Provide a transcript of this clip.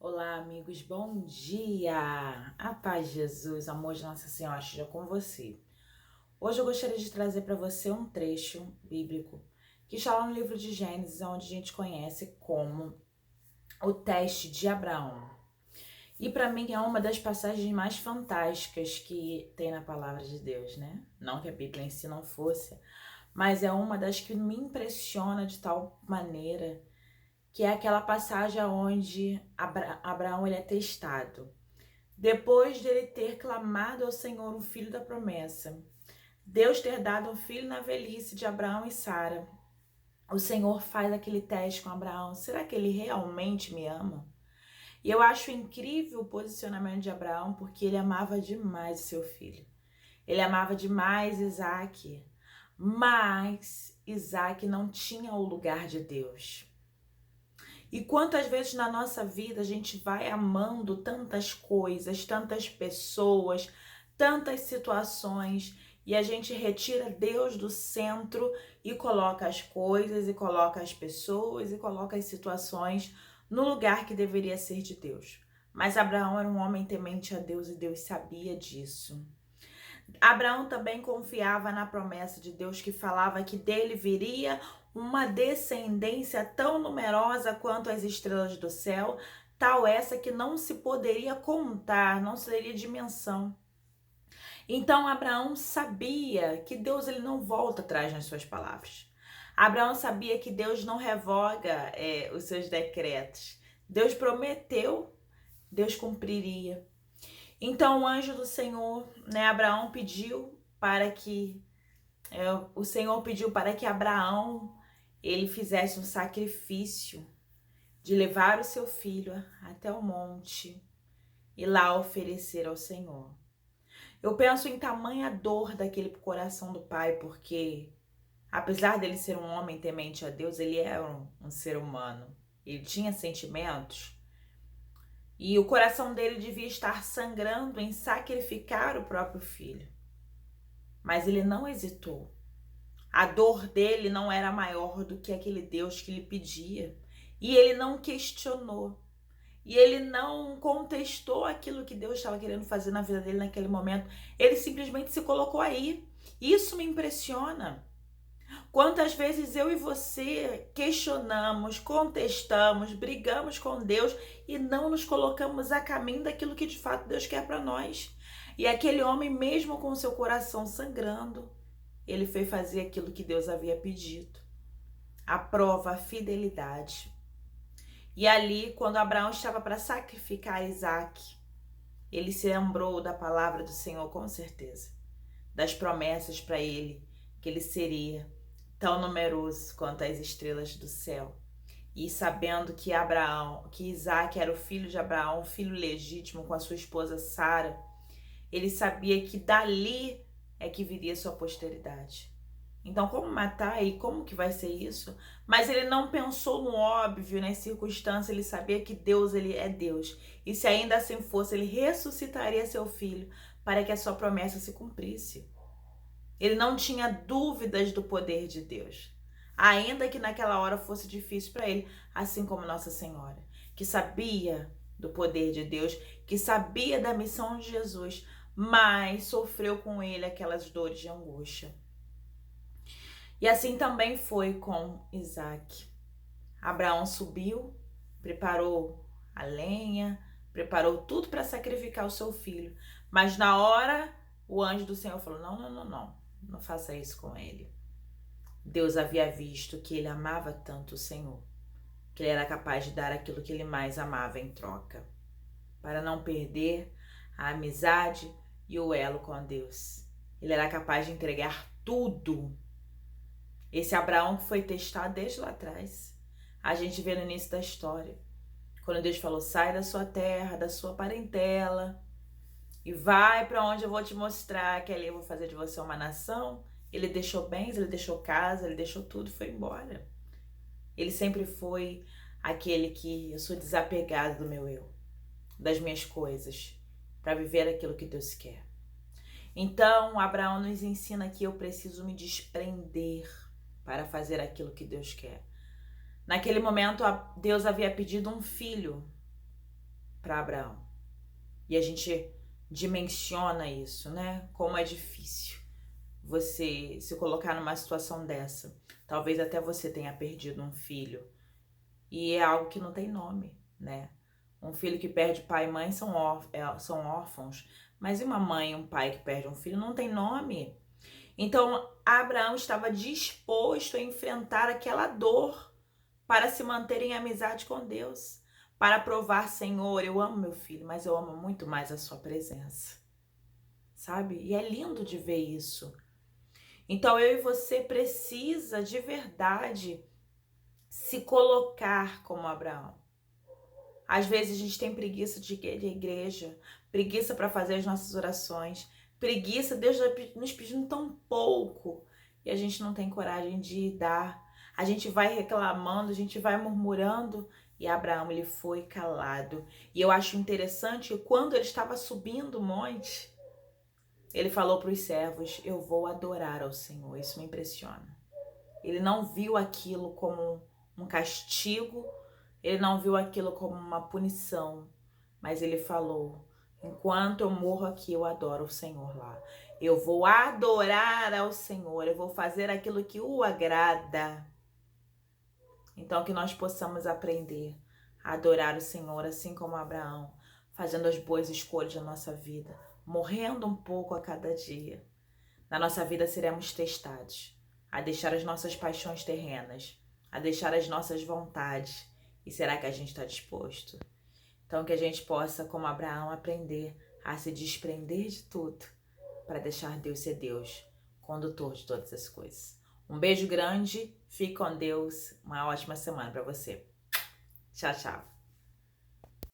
Olá, amigos, bom dia! A paz de Jesus, o amor de Nossa Senhora esteja com você. Hoje eu gostaria de trazer para você um trecho bíblico que está lá no livro de Gênesis, onde a gente conhece como o teste de Abraão. E para mim é uma das passagens mais fantásticas que tem na palavra de Deus, né? Não que a Bíblia em si não fosse, mas é uma das que me impressiona de tal maneira que é aquela passagem onde Abraão ele é testado. Depois dele ter clamado ao Senhor um filho da promessa, Deus ter dado um filho na velhice de Abraão e Sara, o Senhor faz aquele teste com Abraão. Será que ele realmente me ama? E eu acho incrível o posicionamento de Abraão, porque ele amava demais o seu filho. Ele amava demais Isaac, mas Isaac não tinha o lugar de Deus. E quantas vezes na nossa vida a gente vai amando tantas coisas, tantas pessoas, tantas situações, e a gente retira Deus do centro e coloca as coisas, e coloca as pessoas, e coloca as situações no lugar que deveria ser de Deus. Mas Abraão era um homem temente a Deus e Deus sabia disso. Abraão também confiava na promessa de Deus que falava que dele viria uma descendência tão numerosa quanto as estrelas do céu, tal essa que não se poderia contar, não teria dimensão. Então Abraão sabia que Deus ele não volta atrás nas suas palavras. Abraão sabia que Deus não revoga os seus decretos. Deus prometeu, Deus cumpriria. Então o anjo do Senhor, Abraão pediu para que o Senhor pediu para que Abraão ele fizesse um sacrifício de levar o seu filho até o monte e lá oferecer ao Senhor. Eu penso em tamanha dor daquele coração do pai, porque apesar dele ser um homem temente a Deus, ele era um ser humano. Ele tinha sentimentos. E o coração dele devia estar sangrando em sacrificar o próprio filho. Mas ele não hesitou. A dor dele não era maior do que aquele Deus que lhe pedia. E ele não questionou. E ele não contestou aquilo que Deus estava querendo fazer na vida dele naquele momento. Ele simplesmente se colocou aí. Isso me impressiona. Quantas vezes eu e você questionamos, contestamos, brigamos com Deus e não nos colocamos a caminho daquilo que de fato Deus quer para nós. E aquele homem, mesmo com o seu coração sangrando, ele foi fazer aquilo que Deus havia pedido. A prova, a fidelidade. E ali, quando Abraão estava para sacrificar Isaac, ele se lembrou da palavra do Senhor, com certeza, das promessas para ele, que ele seria tão numeroso quanto as estrelas do céu. E sabendo que Isaac era o filho de Abraão, filho legítimo com a sua esposa Sara, ele sabia que dali é que viria sua posteridade. Então, como matar e como que vai ser isso? Mas ele não pensou no óbvio, nas circunstâncias, ele sabia que Deus, ele é Deus. E se ainda assim fosse, ele ressuscitaria seu filho para que a sua promessa se cumprisse. Ele não tinha dúvidas do poder de Deus, ainda que naquela hora fosse difícil para ele, assim como Nossa Senhora, que sabia do poder de Deus, que sabia da missão de Jesus, mas sofreu com ele aquelas dores de angústia. E assim também foi com Isaac. Abraão subiu, preparou a lenha, preparou tudo para sacrificar o seu filho, mas na hora o anjo do Senhor falou: não, não, não, não. Não faça isso com ele. Deus havia visto que ele amava tanto o Senhor, que ele era capaz de dar aquilo que ele mais amava em troca, para não perder a amizade e o elo com Deus. Ele era capaz de entregar tudo. Esse Abraão que foi testado desde lá atrás. A gente vê no início da história, quando Deus falou: sai da sua terra, da sua parentela, e vai para onde eu vou te mostrar, que ali eu vou fazer de você uma nação. Ele deixou bens, ele deixou casa, ele deixou tudo e foi embora. Ele sempre foi aquele que eu sou desapegado do meu eu, das minhas coisas, para viver aquilo que Deus quer. Então, Abraão nos ensina que eu preciso me desprender para fazer aquilo que Deus quer. Naquele momento, Deus havia pedido um filho. para Abraão. E a gente dimensiona isso, né? Como é difícil você se colocar numa situação dessa. Talvez até você tenha perdido um filho. E é algo que não tem nome, né? Um filho que perde pai e mãe são órfãos. Mas e uma mãe e um pai que perde um filho não tem nome. Então, Abraão estava disposto a enfrentar aquela dor para se manter em amizade com Deus. Para provar, Senhor, eu amo meu filho, mas eu amo muito mais a sua presença. Sabe? E é lindo de ver isso. Então, eu e você precisa de verdade se colocar como Abraão. Às vezes a gente tem preguiça de igreja, preguiça para fazer as nossas orações, preguiça, Deus nos pedindo tão pouco e a gente não tem coragem de dar. A gente vai reclamando, a gente vai murmurando e Abraão ele foi calado. E eu acho interessante que quando ele estava subindo o monte, ele falou para os servos: eu vou adorar ao Senhor. Isso me impressiona. Ele não viu aquilo como um castigo, ele não viu aquilo como uma punição, mas ele falou: enquanto eu morro aqui, eu adoro o Senhor lá. Eu vou adorar ao Senhor, eu vou fazer aquilo que o agrada. Então, que nós possamos aprender a adorar o Senhor, assim como Abraão, fazendo as boas escolhas da nossa vida, morrendo um pouco a cada dia. Na nossa vida seremos testados a deixar as nossas paixões terrenas, a deixar as nossas vontades. E será que a gente está disposto? Então, que a gente possa, como Abraão, aprender a se desprender de tudo para deixar Deus ser Deus, condutor de todas as coisas. Um beijo grande, fique com Deus, uma ótima semana para você. Tchau, tchau.